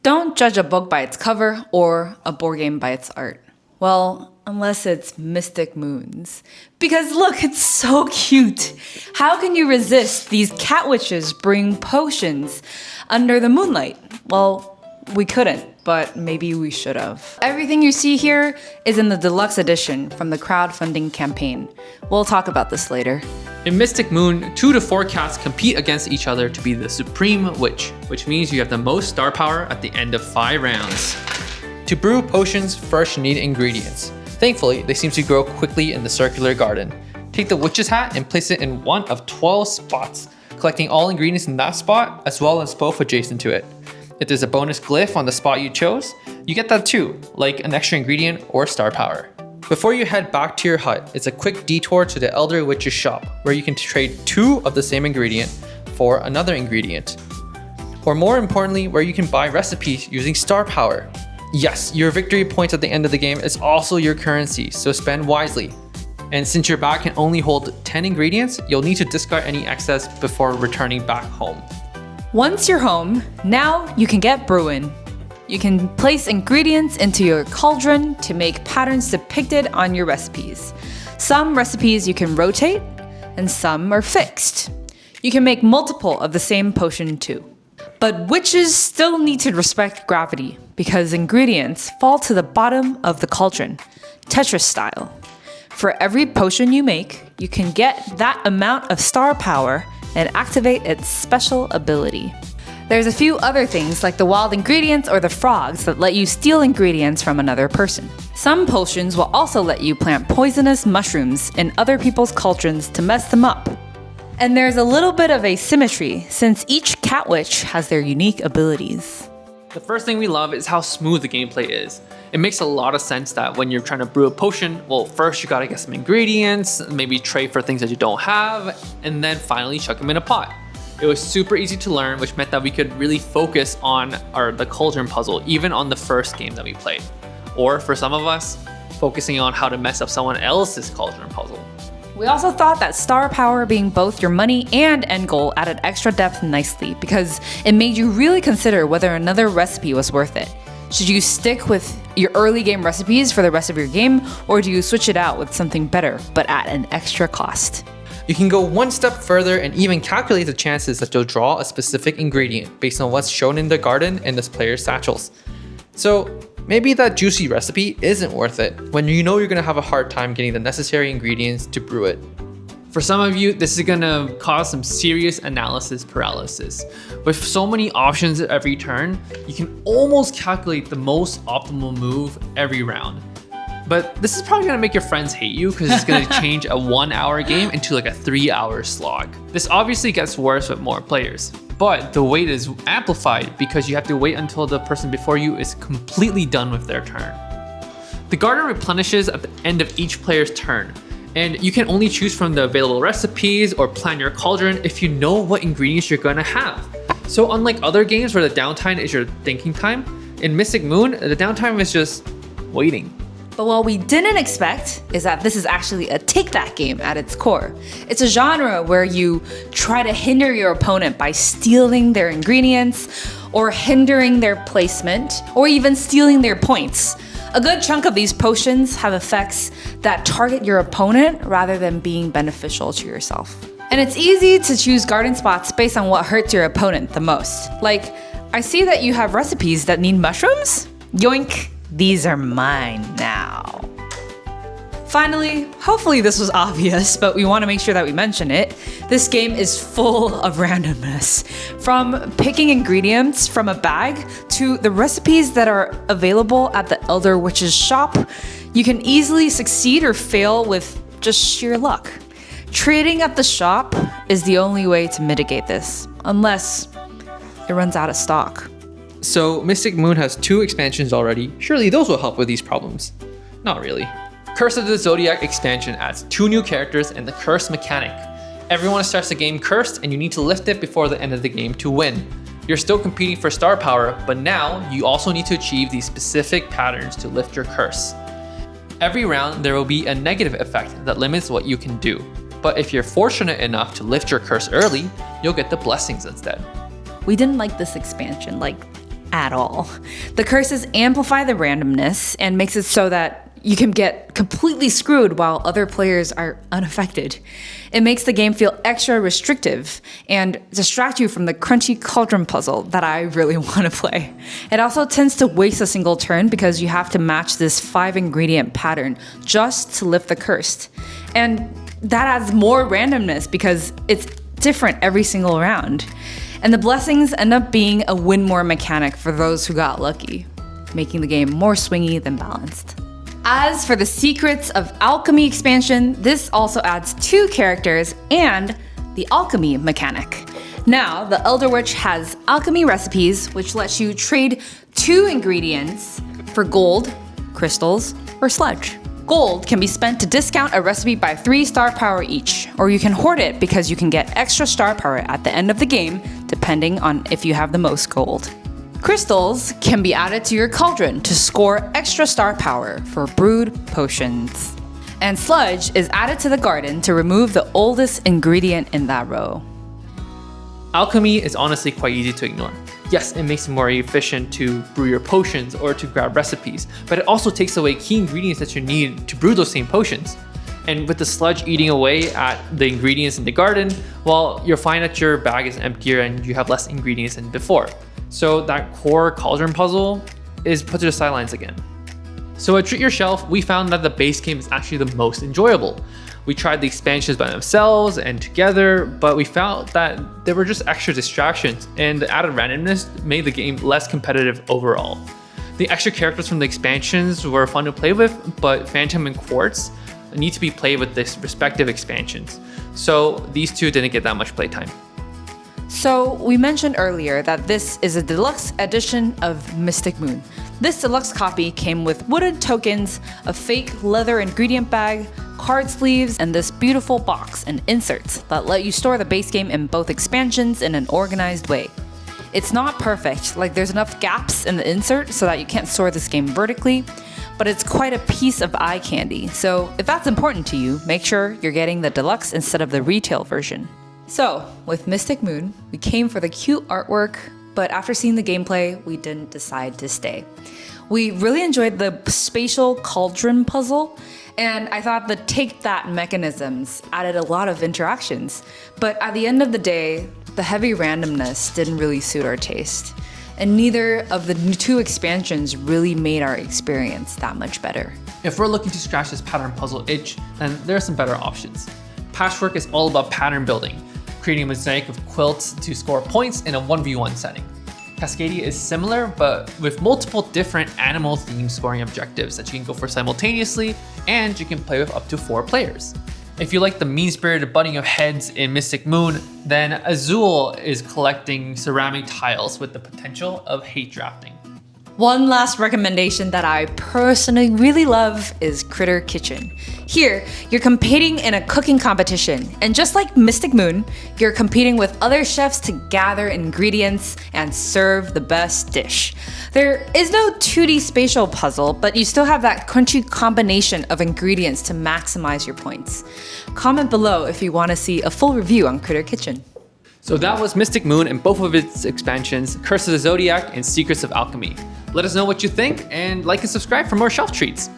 Don't judge a book by its cover or a board game by its art. Well, unless it's Mystic Moons. Because look, it's so cute. How can you resist these cat witches brewing potions under the moonlight? Well, we couldn't, but maybe we should have. Everything you see here is in the deluxe edition from the crowdfunding campaign. We'll talk about this later. In Mystic Moon, 2 to 4 cats compete against each other to be the Supreme Witch, which means you have the most star power at the end of 5 rounds. To brew potions, first you need ingredients. Thankfully, they seem to grow quickly in the circular garden. Take the witch's hat and place it in one of 12 spots, collecting all ingredients in that spot as well as both adjacent to it. If there's a bonus glyph on the spot you chose, you get that too, like an extra ingredient or star power. Before you head back to your hut, it's a quick detour to the Elder Witch's shop, where you can trade 2 of the same ingredient for another ingredient. Or more importantly, where you can buy recipes using star power. Yes, your victory points at the end of the game is also your currency, so spend wisely. And since your bag can only hold 10 ingredients, you'll need to discard any excess before returning back home. Once you're home, now you can get brewing. You can place ingredients into your cauldron to make patterns depicted on your recipes. Some recipes you can rotate, and some are fixed. You can make multiple of the same potion too. But witches still need to respect gravity because ingredients fall to the bottom of the cauldron, Tetris style. For every potion you make, you can get that amount of star power and activate its special ability. There's a few other things like the wild ingredients or the frogs that let you steal ingredients from another person. Some potions will also let you plant poisonous mushrooms in other people's cauldrons to mess them up. And there's a little bit of asymmetry since each cat witch has their unique abilities. The first thing we love is how smooth the gameplay is. It makes a lot of sense that when you're trying to brew a potion, well, first you gotta get some ingredients, maybe trade for things that you don't have, and then finally chuck them in a pot. It was super easy to learn, which meant that we could really focus on the cauldron puzzle, even on the first game that we played. Or for some of us, focusing on how to mess up someone else's cauldron puzzle. We also thought that star power being both your money and end goal added extra depth nicely because it made you really consider whether another recipe was worth it. Should you stick with your early game recipes for the rest of your game, or do you switch it out with something better but at an extra cost? You can go one step further and even calculate the chances that you'll draw a specific ingredient based on what's shown in the garden and the player's satchels. So maybe that juicy recipe isn't worth it when you know you're gonna have a hard time getting the necessary ingredients to brew it. For some of you, this is gonna cause some serious analysis paralysis. With so many options at every turn, you can almost calculate the most optimal move every round. But this is probably gonna make your friends hate you because it's gonna change a 1-hour game into like a 3-hour slog. This obviously gets worse with more players, but the wait is amplified because you have to wait until the person before you is completely done with their turn. The garden replenishes at the end of each player's turn, and you can only choose from the available recipes or plan your cauldron if you know what ingredients you're gonna have. So unlike other games where the downtime is your thinking time, in Mystic Moon, the downtime is just waiting. But what we didn't expect is that this is actually a take-that game at its core. It's a genre where you try to hinder your opponent by stealing their ingredients, or hindering their placement, or even stealing their points. A good chunk of these potions have effects that target your opponent rather than being beneficial to yourself. And it's easy to choose garden spots based on what hurts your opponent the most. Like, I see that you have recipes that need mushrooms? Yoink! These are mine now. Finally, hopefully this was obvious, but we want to make sure that we mention it. This game is full of randomness. From picking ingredients from a bag to the recipes that are available at the Elder Witch's shop, you can easily succeed or fail with just sheer luck. Trading at the shop is the only way to mitigate this, unless it runs out of stock. So Mystic Moon has 2 expansions already. Surely those will help with these problems. Not really. Curse of the Zodiac expansion adds 2 new characters and the curse mechanic. Everyone starts the game cursed and you need to lift it before the end of the game to win. You're still competing for star power, but now you also need to achieve these specific patterns to lift your curse. Every round there will be a negative effect that limits what you can do. But if you're fortunate enough to lift your curse early, you'll get the blessings instead. We didn't like this expansion, at all. The curses amplify the randomness and makes it so that you can get completely screwed while other players are unaffected. It makes the game feel extra restrictive and distract you from the crunchy cauldron puzzle that I really want to play. It also tends to waste a single turn because you have to match this 5-ingredient pattern just to lift the curse. And that adds more randomness because it's different every single round. And the blessings end up being a win more mechanic for those who got lucky, making the game more swingy than balanced. As for the Secrets of Alchemy expansion, this also adds 2 characters and the alchemy mechanic. Now, the Elder Witch has alchemy recipes, which lets you trade 2 ingredients for gold, crystals, or sludge. Gold can be spent to discount a recipe by 3 star power each, or you can hoard it because you can get extra star power at the end of the game, depending on if you have the most gold. Crystals can be added to your cauldron to score extra star power for brewed potions. And sludge is added to the garden to remove the oldest ingredient in that row. Alchemy is honestly quite easy to ignore. Yes, it makes it more efficient to brew your potions or to grab recipes, but it also takes away key ingredients that you need to brew those same potions. And with the sludge eating away at the ingredients in the garden, well, you'll find that your bag is emptier and you have less ingredients than before. So that core cauldron puzzle is put to the sidelines again. So at Treat Your Shelf, we found that the base game is actually the most enjoyable. We tried the expansions by themselves and together, but we found that there were just extra distractions and the added randomness made the game less competitive overall. The extra characters from the expansions were fun to play with, but Phantom and Quartz need to be played with the respective expansions. So these 2 didn't get that much playtime. So we mentioned earlier that this is a deluxe edition of Mystic Moon. This deluxe copy came with wooden tokens, a fake leather ingredient bag, card sleeves, and this beautiful box and inserts that let you store the base game in both expansions in an organized way. It's not perfect, like there's enough gaps in the insert so that you can't store this game vertically, but it's quite a piece of eye candy. So if that's important to you, make sure you're getting the deluxe instead of the retail version. So, with Mystic Moon, we came for the cute artwork, but after seeing the gameplay, we didn't decide to stay. We really enjoyed the spatial cauldron puzzle, and I thought the take that mechanisms added a lot of interactions. But at the end of the day, the heavy randomness didn't really suit our taste, and neither of the 2 expansions really made our experience that much better. If we're looking to scratch this pattern puzzle itch, then there are some better options. Patchwork is all about pattern building, creating a mosaic of quilts to score points in a 1v1 setting. Cascadia is similar, but with multiple different animal-themed scoring objectives that you can go for simultaneously, and you can play with up to 4 players. If you like the mean-spirited butting of heads in Mystic Moon, then Azul is collecting ceramic tiles with the potential of hate drafting. One last recommendation that I personally really love is Critter Kitchen. Here, you're competing in a cooking competition, and just like Mystic Moon, you're competing with other chefs to gather ingredients and serve the best dish. There is no 2D spatial puzzle, but you still have that crunchy combination of ingredients to maximize your points. Comment below if you want to see a full review on Critter Kitchen. So that was Mystic Moon and both of its expansions, Curse of the Zodiac and Secrets of Alchemy. Let us know what you think and like and subscribe for more shelf treats.